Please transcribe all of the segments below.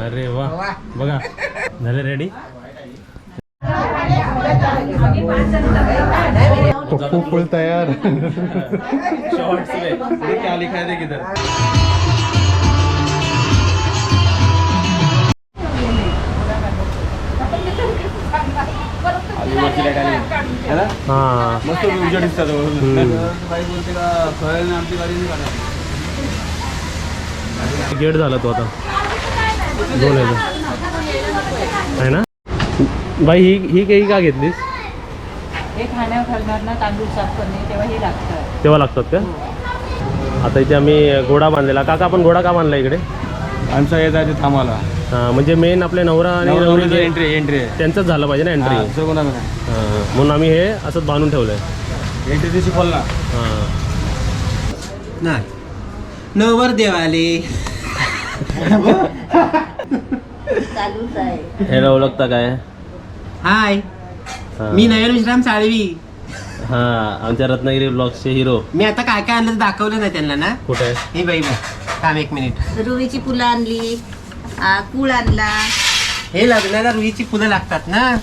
अरे वा बघा झाले रेडी. फुल तयार. शॉर्ट्स में क्या लिखा है देख इधर. हाँ मस्त उजेड दिसतात. गेट झाला तो आता दोन आहे ना. बाई ही काही का घेतलीस. हे खाण्यावर घालणार ना तांदूळ साफ करणे तेव्हा हे लागतं. तेव्हा लागतात का. आता इथे आम्ही घोडा बांधलेला. काका आपण घोडा का बांधला इकडे. आमचा येत आहे थांबाला. हां म्हणजे मेन आपले नवरा आणि नवरीची एंट्री त्यांचंच झालं पाहिजे ना एंट्री. म्हणून आम्ही हे असंच बांधून ठेवलं आहे. एंट्री दिवशी बोलला. हां नाही नवर देवाले चालूच आहे. ह्याला ओळखता काय. हाय हां. मी नयन विश्राम साळवी. हां आमच्या रत्नागिरी ब्लॉग्सचे हिरो. मी आता काय काय आणलं ते दाखवलं ना त्यांना ना. कुठे आहे. हे बाई बघ थांब एक मिनिट. रुईची फुलं आणली, कूळ आणला. हे लग्नाला रुईची फुलं लागतात ना.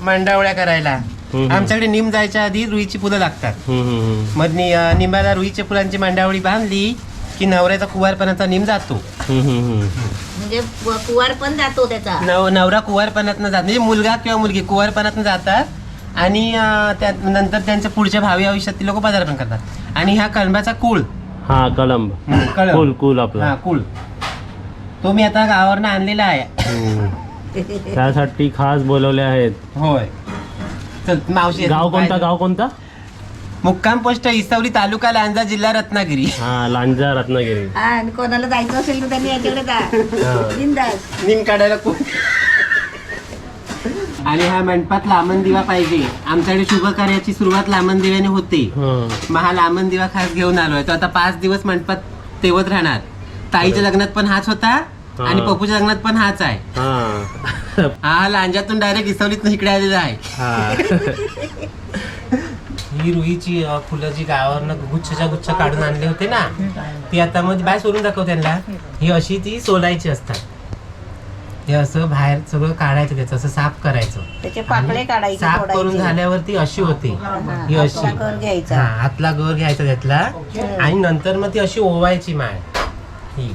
मंडावळ्या करायला आमच्याकडे निम जायच्या आधी रुईची फुलं लागतात. मग निंबाला रुईच्या फुलांची मंडावळी बांधली की नवऱ्याचा कुवारपणाचा निम जातो. म्हणजे कुवार पण जातो त्याचा. नवरा कुवारपणातनं जात म्हणजे मुलगा किंवा मुलगी कुवारपणातनं जातात आणि नंतर त्यांच्या पुढच्या भावी आयुष्यात ती लोक पदार्पण करतात. आणि ह्या कळंबाचा कूळ. हा कळंब. कुल कुल आपला. हा कूळ तो मी आता गावावरनं आणलेला आहे. त्यासाठी खास बोलवले आहेत. होय चल मावशी. गाव कोणता. गाव कोणता. मुक्काम पोस्ट इसावली तालुका लांजा जिल्हा रत्नागिरी. हा लांजा रत्नागिरी. आणि कोणाला जायचं असेल तर त्यांनी याच्याकडे जा बिंदास. निम काढायला आणि हा मंडपात लामण दिवा पाहिजे. आमच्याकडे शुभ कार्याची सुरुवात लामण दिव्याने होते. मग हा लामण दिवा खास घेऊन आलोय. तो आता 5 दिवस मंडपात तेवत राहणार. ताईच्या लग्नात पण हाच होता आणि पप्पूच्या लग्नात पण हाच आहे. हा लांजातून डायरेक्ट इसावलीत इकडे आलेला आहे. ही रुईची फुलं जी गावावरनं गुच्छच्या गुच्छ काढून आणले होते ना ती आता मध्ये बाय सोडून दाखव त्यांना. ही अशी ती सोलायची असतात. हे असं बाहेर सगळं काढायचं त्याचं असं साफ करायचं. त्याचे पाकळे काढायचे. साफ करून झाल्यावरती अशी होते. ही अशी घ्यायचा. हातला गर घ्यायचा त्यातला आणि नंतर मग ती अशी ओवायची माळ ही.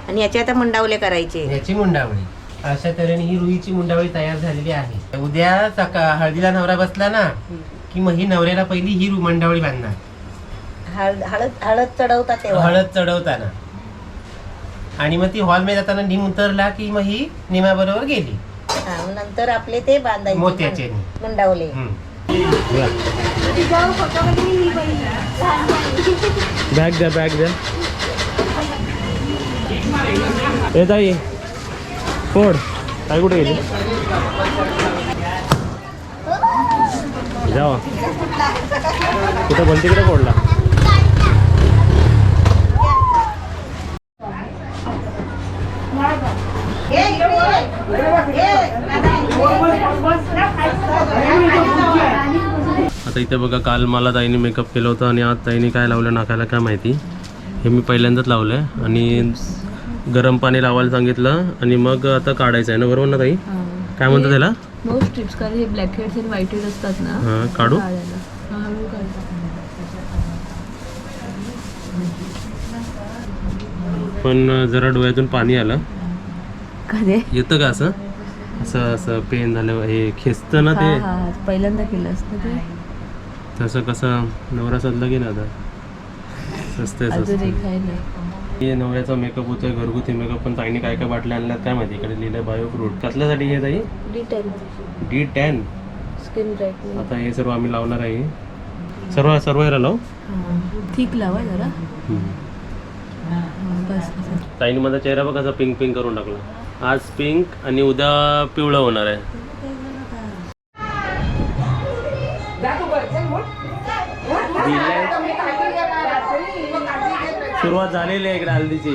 आणि याच्या आता मुंडावले करायचे. याची मुंडावळी. अशा तऱ्हेने ही रुईची मुंडावळी तयार झालेली आहे. उद्या हळदीला नवरा बसला ना की मग ही नवऱ्याला पहिली ही मुंडावळी बांधणार. हळद चढवतात तेव्हा. हळद चढवताना. आणि मग ती हॉल मध्ये जाताना निम उतरला की मग ही निमाबरोबर गेली. नंतर आपले ते बांधायचे मोत्याचे मुंडावले. बॅग द्या बॅग द्या. ए ताई फोड. काय कुठे गेली. जावा कुठं बोल तिकडे फोडला. आता इथे बघा काल मला ताईने मेकअप केलं होतं आणि आज ताईने काय लावलं नाकाला काय माहिती. हे मी पहिल्यांदाच लावलं आहे आणि गरम पाणी लावायला सांगितलं आणि मग आता काढायचं आहे ना. बरोबर ना ताई. काय म्हणतात त्याला. नो स्ट्रिप्स कारण हे ब्लॅक हेड्स आणि व्हाईट हेड असतात ना. हां काढू. पण जरा डोळ्यातून पाणी आलं. येतं का असं असं असं पेन झालं हे खेचतं ना ते. पहिल्यांदा केलं असतं ते. तसं कसं नवरा सजला की ना आता सस्ते हे नवऱ्याचा मेकअप होतोय घरगुती मेकअप. पण ताईने काय काय बाटल्या आणल्यात काय माहिती. इकडे लिहिलंय बायो फ्रूट. कसल्यासाठी हे ताई. D10 skin brightening. आता हे सर्व आम्ही लावणार आहे. सर्व ह्याला लावू. ठीक लावा जरा बस. ताईने माझा चेहरा बघ कसा पिंक पिंक करून टाकला. आज पिंक आणि उद्या पिवळं होणार आहे. सुरुवात झालेली आहे इकडे हल्दीची.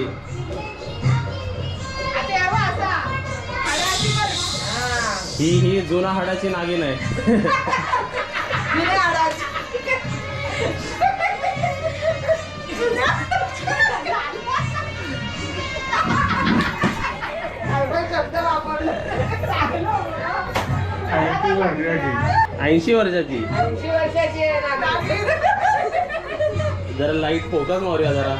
ही जुना हाडाची नागिन आहे. 80 वर्षाची 80 वर्षाची आहे नागिन. जरा लाईट फोकस मारूया जरा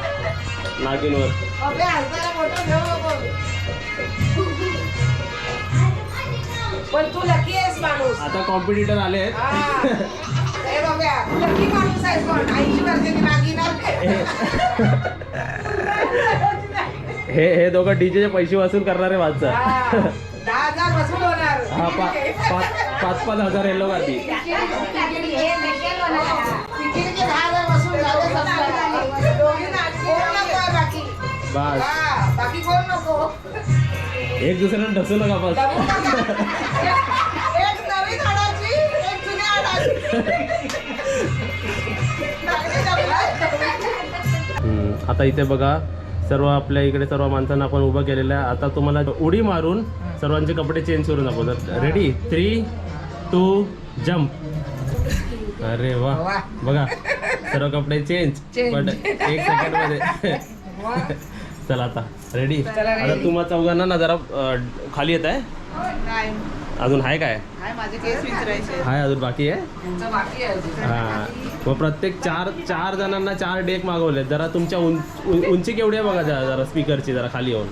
नागिनवर. आपल्या हाताला फोटो घेऊ नको. पण तू लकी आहेस माणूस. आता कॉम्पिटिटर आले आहेत. हा. ए बाबा, तू लकी माणूस आहेस पण 80 वर्षाची नागिन आहे. हे दोघं डीजेचे पैसे वसूल करणारे वाचा. हा. 10,000 वसूल होणार. हा 5,000 हे लोक आधी. तिकीटचे 10,000 वसूल झाले समजा. दोघी नागिन. कोण नको आहे बाकी. बस हा, बाकी कोण नको. एक दुसऱ्याला ढसू नका बस. दबू नका. एक नवीन हाडाची, एक जुन्या हाडाची. आता इथे बघा सर्व आपल्या इकडे सर्व माणसांना आपण उभं केलेलं आहे. आता तुम्हाला उडी मारून सर्वांचे कपडे चेंज करून दाखवतात. Ready 3, 2 jump. अरे वा बघा सर्व कपडे चेंज पण 1 सेकंड मध्ये. चला आता रेडी. आता तुम्हाला चौघांना ना जरा खाली येत आहे. अजून आहे काय? माझे केस विचारायचे. हाय अजून बाकी आहे. बाकी आहे. हा मग प्रत्येक चार जणांना 4 डेक मागवले. जरा तुमच्या उंची केवढी आहे बघा जरा स्पीकरची जरा खाली येऊन.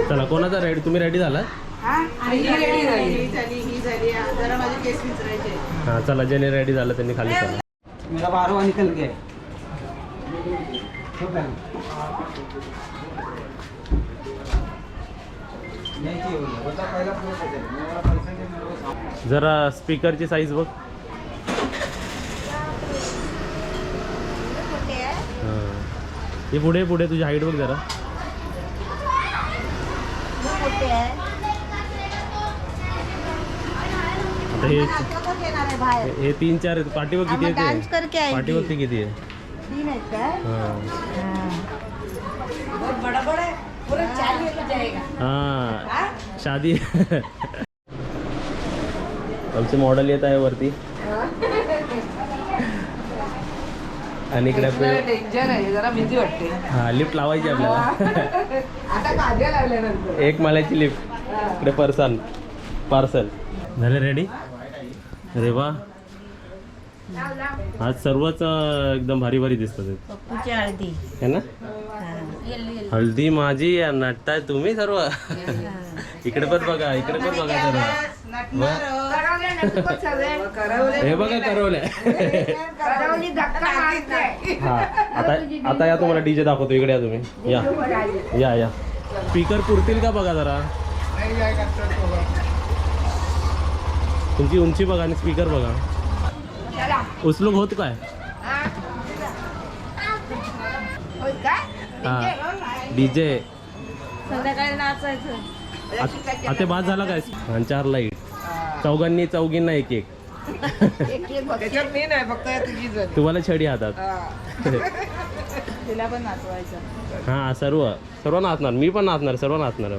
चला कोणाचा रेडी? तुम्ही रेडी झाला? ही झाली. जरा माझे केस विचारायचे. हा चला ज्याने रेडी झालं त्यांनी खाली चला. मेरा 12वां निकल गया. जरा स्पीकरची साईज बघ. हा. हे पुढे तुझी हाईट बघ जरा. आता हे 3-4 पाठी बघ किती आहे. पाठी बघ ती किती आहे. हा शादी. आमचे मॉडेल येत आहे वरती. आणि इकडे डेंजर आहे. जरा भीती वाटते. हा लिफ्ट लावायची आपल्याला. आता काढ्या लागल्यानंतर एक माल्याची लिफ्ट. इकडे पार्सल झाले रेडी. अरे वा आज सर्वच एकदम भारी भारी दिसतात है ना. हळदी माझी नटताय तुम्ही सर्व. इकडे पण बघा जरा. हे बघा करवले. हा आता या तुम्हाला डीजे दाखवतो. इकडे या तुम्ही. या स्पीकर पुरतील का बघा जरा. तुमची उंची बघा आणि स्पीकर बघा. उचलूक होत काय. हा डीजे संध्याकाळी नाचायचं. आता बाद झाला काय. आणि 4 लाईट. चौघींना एक त्याच्यात मी नाही फक्त तुझी जण. तुम्हाला छडी हातात. तिला पण नाचवायचं. हा सर्व नाचणार. मी पण नाचणार. सर्व नाचणार.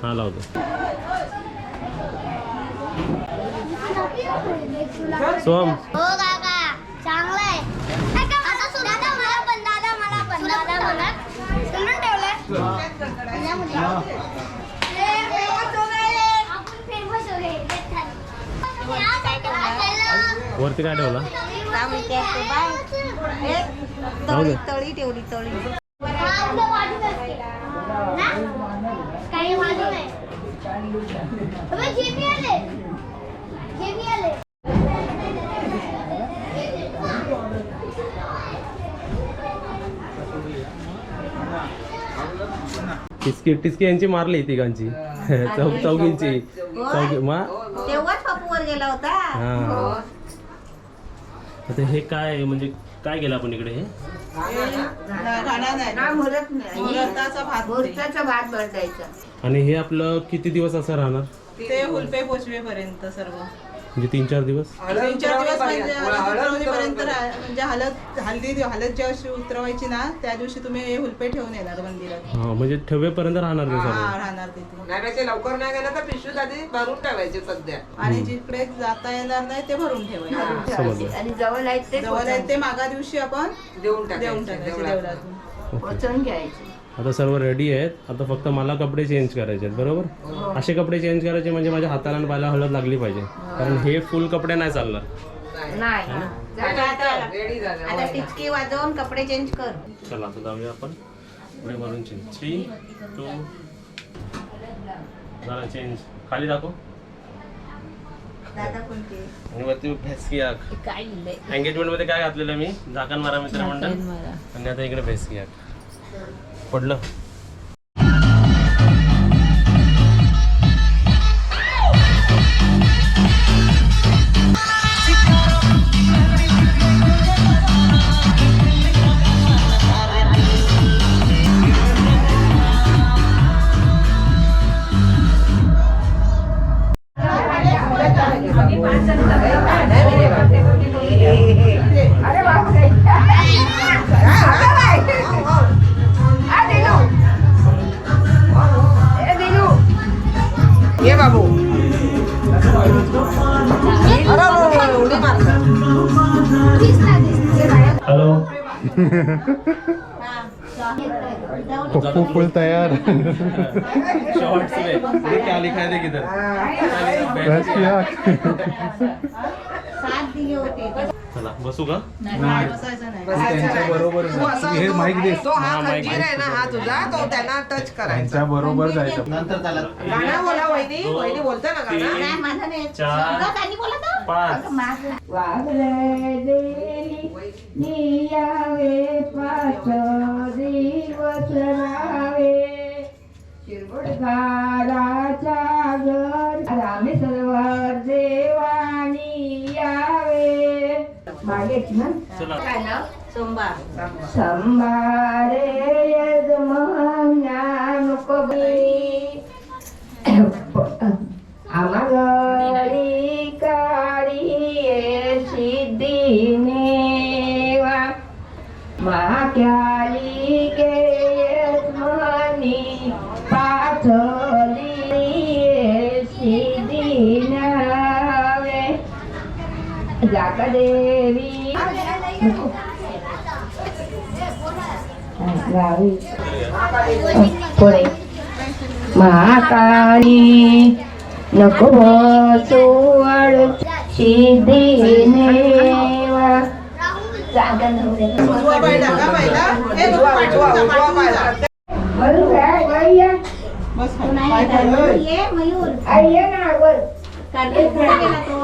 हा लावतो. सोम हो काका चांगलं आहे. आता सुद्धा मला पण दादा सोडून ठेवलंय. आपण फेमस हो गए. वरती काय ठेवला. तळी ठेवली. काही वाजू नाही. जेबी आले. टिचकी यांची मारली तिघांची. चौघींची तेव्हाच पप्पू वर गेला होता. हा आता हे काय म्हणजे काय केलं आपण इकडे. हे मुहूर्ताचा भात बनवायचा. आणि हे आपलं किती दिवस असं राहणार. ते हुलपे पोचवेपर्यंत सर्व म्हणजे 3-4 दिवस. 3-4 दिवस म्हणजे उतरवणीपर्यंत म्हणजे हळद ज्या दिवशी उतरवायची ना त्या दिवशी तुम्ही हे हुलपे ठेवून येणार मंदिरात. हा म्हणजे ठेवेपर्यंत राहणार ते सर्व. राहणार तिथे. लवकर नाही गेलं तर पिशवीत आधी भरून ठेवायचे सध्या. आणि जिकडे जाता येणार नाही ते भरून ठेवायचे. समजलं. आणि जवळ आहेत जवळ आहे ते मागा दिवशी आपण देऊन टाकायचे देवळातून. पोचवून घ्यायचे. आता सर्व रेडी आहेत. आता फक्त मला कपडे चेंज करायचे आहेत, बरोबर? असे कपडे चेंज करायचे म्हणजे माझ्या हाताला आणि पायाला हळद लागली पाहिजे, कारण हे फुल कपडे नाही चालणार. आता टिचकी वाजवून कपडे चेंज कर. चला आता जाऊया आपण पुढे मारून चेंज. 3, 2 झाला चेंज. खाली दाखव दादा कोणते आणि वरती भेसकी आग. काय लिहिलंय? एंगेजमेंट मध्ये काय घातलेलं मी? झाकण मारा मित्रमंडळ. आणि आता इकडे भेसकी आग पडलं. हॅलो. पप्पू फुल तयार. शॉर्ट्स में ये क्या लिखा है देख इधर. बस किया. साथ दिले होते. चला बसू का? नाही बसायचं नाही. त्यांच्या बरोबर हे माईक दे. तो हा खंजीर आहे ना हा तुझा तो त्यांना टच करायचा. त्यांच्या बरोबर जायचं. नंतर त्याला गाणं बोला वहिनी वहिनी बोलता ना गाणं. नाही माझं नाही. 4, का त्यांनी बोलत होतं? 5. चला सोमवार. संभारे आमागरी काळी सिद्धीने माक्याली गे मनी पाथली सिद्धी नावे जागदेवी पुढे महाकाली नको सोड सिद्धीने उजवा पाय टाका पहिला. हे बघ, पाठीमागून जा. बस खाली. पाय खाली. ये मयूर. आई ना वर कार्तिक कुठे गेला तो?